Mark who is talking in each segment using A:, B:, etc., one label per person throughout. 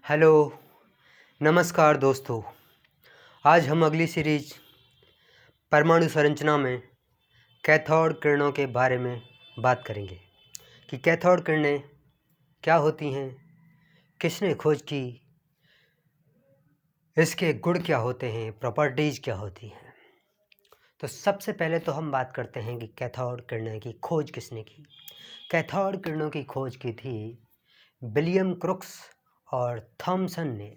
A: Hello, नमस्कार दोस्तों। आज हम अगली सीरीज परमाणु संरचना में कैथोड किरणों के बारे में बात करेंगे कि कैथोड किरणें क्या होती हैं, किसने खोज की, इसके गुण क्या होते हैं, प्रॉपर्टीज़ क्या होती हैं। तो सबसे पहले तो हम बात करते हैं कि कैथोड किरणें की खोज किसने की। कैथोड किरणों की खोज की थी विलियम क्रुक्स और थॉमसन ने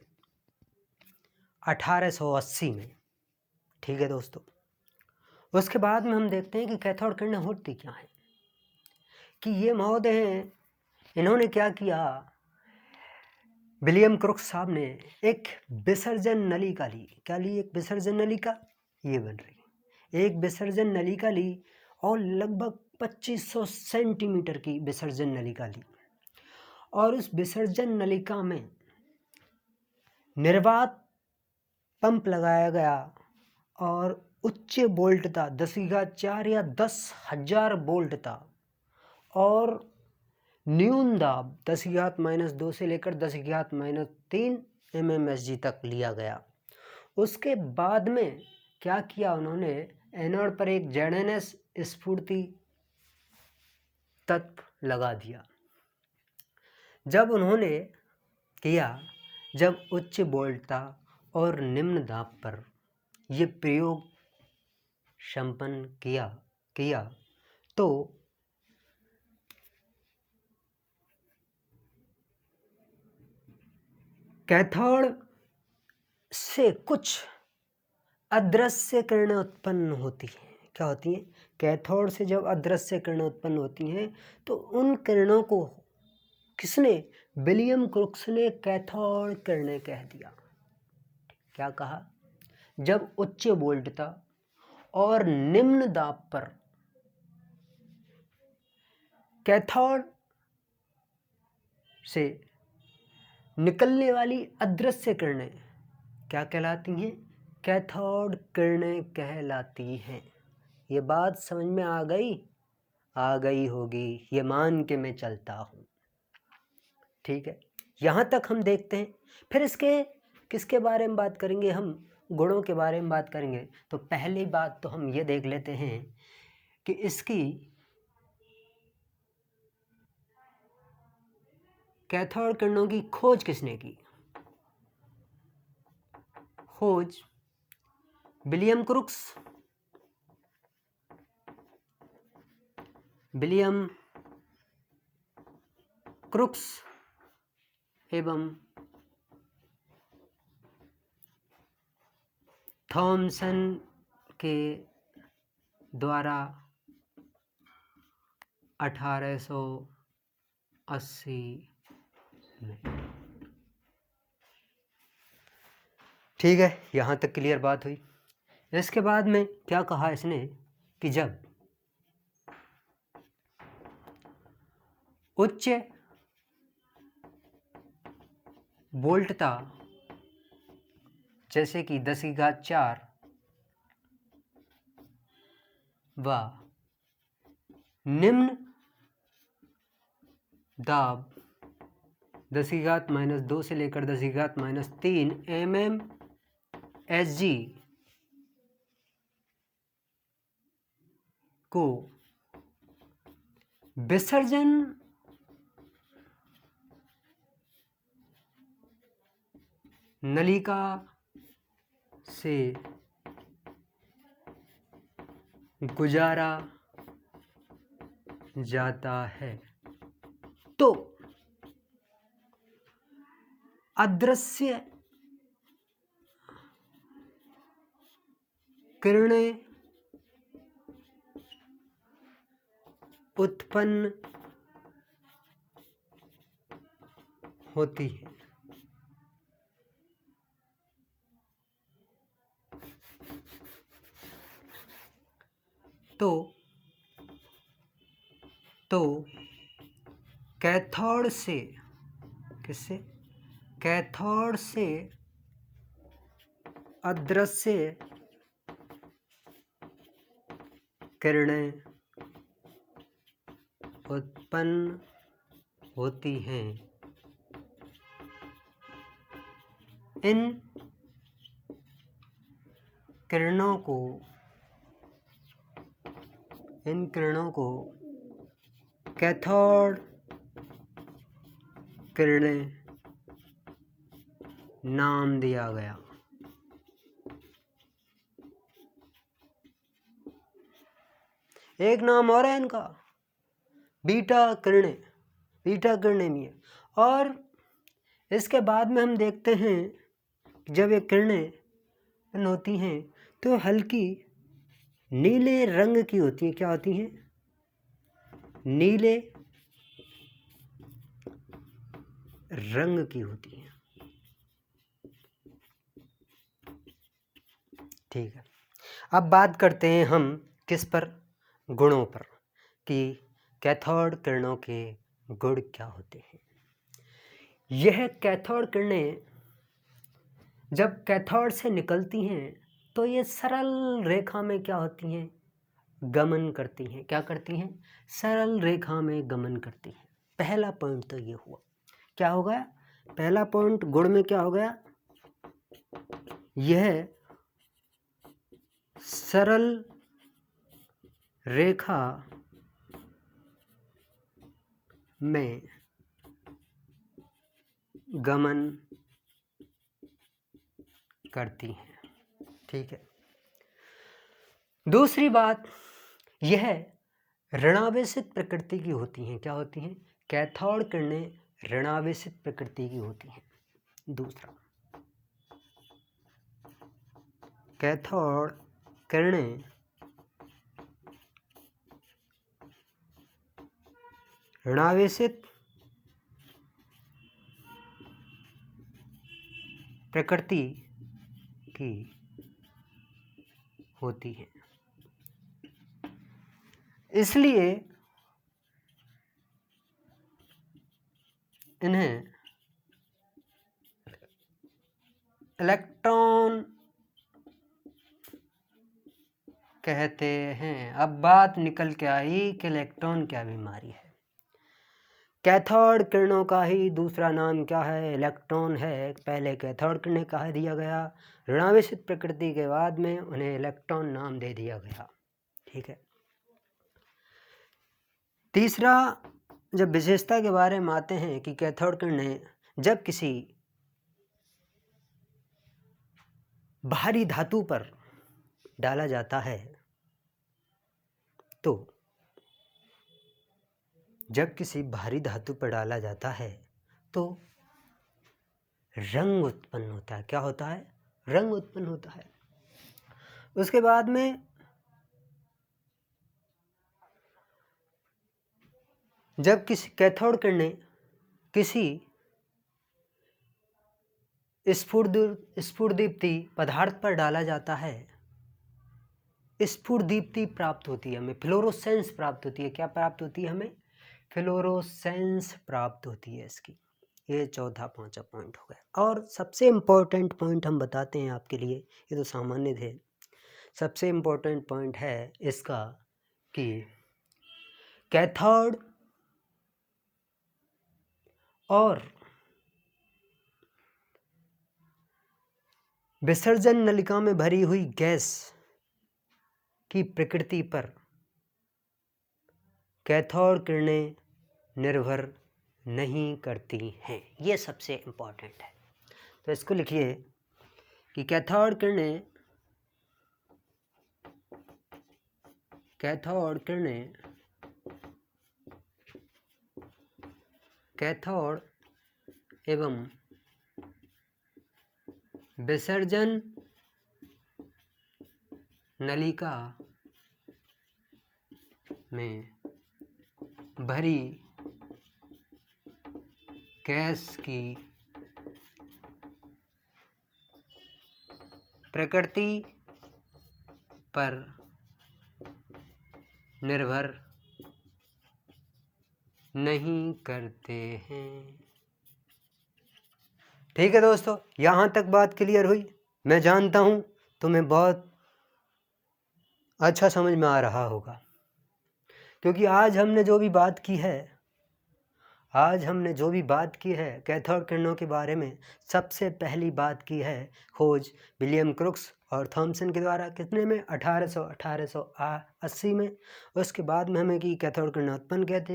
A: 1880 में। ठीक है दोस्तों। उसके बाद में हम देखते हैं कि कैथोड किरणें होती क्या हैं। कि ये महोदय हैं, इन्होंने क्या किया, विलियम क्रुक्स साहब ने एक विसर्जन नलिका ली। क्या ली? एक विसर्जन नलिका, ये बन रही एक विसर्जन नलिका ली और लगभग 2500 सेंटीमीटर की विसर्जन नलिका ली। और उस विसर्जन नलिका में निर्वात पंप लगाया गया और उच्च वोल्ट था, 10⁴ या 10,000 वोल्ट था। और न्यून दाब 10⁻² से लेकर 10⁻³ mmSg तक लिया गया। उसके बाद में क्या किया उन्होंने, एनोड पर एक ZnS स्फूर्ति तत्व लगा दिया। जब उन्होंने किया, जब उच्च वोल्ट था और निम्न दाब पर ये प्रयोग संपन्न किया तो कैथोड से कुछ अदृश्य किरणें उत्पन्न होती हैं। क्या होती हैं? कैथोड से जब अदृश्य किरणें उत्पन्न होती हैं तो उन किरणों को किसने, विलियम क्रुक्स ने कैथोड किरणें कह दिया। क्या कहा? जब उच्च वोल्ट था और निम्न दाब पर कैथोड से निकलने वाली अदृश्य किरणें क्या कहलाती हैं? कैथोड किरणें कहलाती हैं। ये बात समझ में आ गई होगी, ये मान के मैं चलता हूँ। ठीक है, यहाँ तक हम देखते हैं। फिर इसके किसके बारे में बात करेंगे? हम गुणों के बारे में बात करेंगे। तो पहली बात तो हम ये देख लेते हैं कि इसकी कैथोड किरणों की खोज किसने की। खोज विलियम क्रुक्स एवं थॉमसन के द्वारा 1880 में। ठीक है, यहाँ तक क्लियर बात हुई। इसके बाद में क्या कहा इसने कि जब उच्च वोल्ट था, जैसे कि 10⁴ व निम्न दाब 10⁻² से लेकर 10⁻³ mmSg को विसर्जन नलिका से गुजारा जाता है तो अदृश्य किरणें उत्पन्न होती है। तो कैथोड से किससे? कैथोड से अदृश्य किरणें उत्पन्न होती हैं इन किरणों को कैथोड किरणें नाम दिया गया। एक नाम और है इनका, बीटा किरणें भी है। और इसके बाद में हम देखते हैं जब ये किरणें होती हैं तो हल्की नीले रंग की होती हैं। क्या होती हैं? नीले रंग की होती हैं। ठीक है, अब बात करते हैं हम किस पर? गुणों पर, कि कैथोड किरणों के गुण क्या होते हैं। यह कैथोड किरणें जब कैथोड से निकलती हैं तो ये सरल रेखा में क्या होती हैं? गमन करती हैं। क्या करती हैं? सरल रेखा में गमन करती हैं। पहला पॉइंट तो ये हुआ। क्या हो गया? पहला पॉइंट गुण में क्या हो गया? यह सरल रेखा में गमन करती हैं। ठीक है, दूसरी बात, यह ऋणावेशित प्रकृति की होती हैं। क्या होती हैं? कैथोड किरणें ऋणावेशित प्रकृति की होती हैं। दूसरा, कैथोड किरणें ऋणावेशित प्रकृति की होती है, इसलिए इन्हें इलेक्ट्रॉन कहते हैं। अब बात निकल के आई कि इलेक्ट्रॉन क्या बीमारी है। कैथोड किरणों का ही दूसरा नाम क्या है? इलेक्ट्रॉन है। पहले कैथोड किरणें कहा दिया गया, ऋणावेशित प्रकृति के बाद में उन्हें इलेक्ट्रॉन नाम दे दिया गया। ठीक है, तीसरा जब विशेषता के बारे में आते हैं कि कैथोड किरणें जब किसी भारी धातु पर डाला जाता है तो जब किसी भारी धातु पर डाला जाता है तो रंग उत्पन्न होता है। क्या होता है? रंग उत्पन्न होता है। उसके बाद में जब किसी कैथोड किरणें किसी स्फुरदीप्ति पदार्थ पर डाला जाता है, स्फुरदीप्ति प्राप्त होती है हमें, फ्लोरोसेंस प्राप्त होती है। क्या प्राप्त होती है हमें? फ्लोरोसेंस प्राप्त होती है इसकी। ये चौथा पांचवा पॉइंट हो गया। और सबसे इम्पोर्टेंट पॉइंट हम बताते हैं आपके लिए, ये तो सामान्य थे। सबसे इम्पोर्टेंट पॉइंट है इसका कि कैथोड और विसर्जन नलिका में भरी हुई गैस की प्रकृति पर कैथोड किरणें निर्भर नहीं करती हैं। ये सबसे इम्पोर्टेंट है। तो इसको लिखिए कि कैथोड कैथोड एवं विसर्जन नलिका में भरी गैस की प्रकृति पर निर्भर नहीं करते हैं। ठीक है दोस्तों, यहाँ तक बात क्लियर हुई। मैं जानता हूँ तुम्हें बहुत अच्छा समझ में आ रहा होगा, क्योंकि आज हमने जो भी बात की है आज हमने जो भी बात की है कैथोड किरणों के बारे में, सबसे पहली बात की है खोज विलियम क्रुक्स और थॉमसन के द्वारा। कितने में? 1880 में। उसके बाद में हमें की कैथोड किरणें उत्पन्न कहते हैं।